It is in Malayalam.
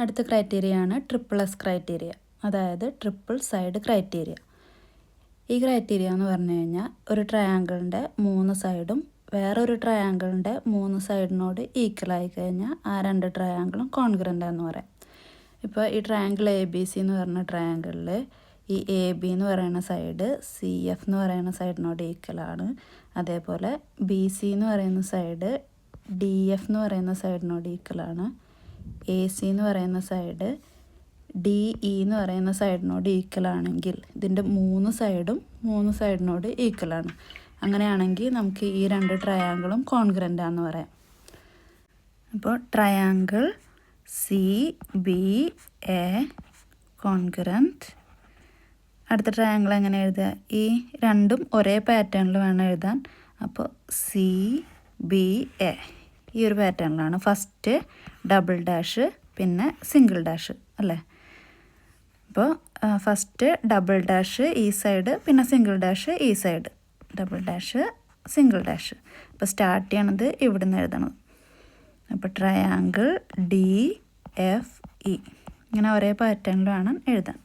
അടുത്ത ക്രൈറ്റീരിയ ആണ് ട്രിപ്പിൾ എസ് ക്രൈറ്റീരിയ, അതായത് ട്രിപ്പിൾ സൈഡ് ക്രൈറ്റീരിയ. ഈ ക്രൈറ്റീരിയ എന്ന് പറഞ്ഞു കഴിഞ്ഞാൽ ഒരു ട്രയാങ്കിളിൻ്റെ 3 സൈഡും വേറൊരു ട്രയാങ്കിളിൻ്റെ 3 സൈഡിനോട് ഈക്വലായി കഴിഞ്ഞാൽ ആ 2 ട്രയാങ്കിളും കോൺഗ്രൻ്റ് എന്ന് പറയാം. ഇപ്പോൾ ഈ ട്രയാങ്കിൾ എ ബി സി എന്ന് പറയുന്ന ട്രയാങ്കിളിൽ ഈ എ ബി എന്ന് പറയുന്ന സൈഡ് സി എഫ് എന്ന് പറയുന്ന സൈഡിനോട് ഈക്വലാണ്. അതേപോലെ ബി സി എന്ന് പറയുന്ന സൈഡ് ഡി എഫ് എന്ന് പറയുന്ന സൈഡിനോട് ഈക്വലാണ്. എ സി എന്ന് പറയുന്ന സൈഡ് ഡി ഇ എന്ന് പറയുന്ന സൈഡിനോട് ഈക്വലാണെങ്കിൽ ഇതിൻ്റെ 3 സൈഡും 3 സൈഡിനോട് ഈക്വലാണ്. അങ്ങനെയാണെങ്കിൽ നമുക്ക് ഈ 2 ട്രയാങ്കിളും കോൺഗ്രൻ്റ് ആണെന്ന് പറയാം. അപ്പോൾ triangle C B A congruent. അടുത്ത ട്രയാങ്കിൾ എങ്ങനെ എഴുതുക? ഈ രണ്ടും ഒരേ പാറ്റേണിൽ വേണം എഴുതാൻ. അപ്പോൾ സി ബി എ ഈ ഒരു പാറ്റേണിലാണ്. ഫസ്റ്റ് ഡബിൾ ഡാഷ് പിന്നെ സിംഗിൾ ഡാഷ് അല്ലേ. അപ്പോൾ ഫസ്റ്റ് ഡബിൾ ഡാഷ് ഈ സൈഡ് പിന്നെ സിംഗിൾ ഡാഷ് ഈ side, double dash single dash. അപ്പോൾ സ്റ്റാർട്ട് ചെയ്യണത് ഇവിടെ നിന്ന് എഴുതണം. അപ്പോൾ ട്രയാങ്കിൾ ഡി എഫ് ഇ ഇങ്ങനെ ഒരേ പാറ്റേണിൽ വേണം എഴുതാൻ.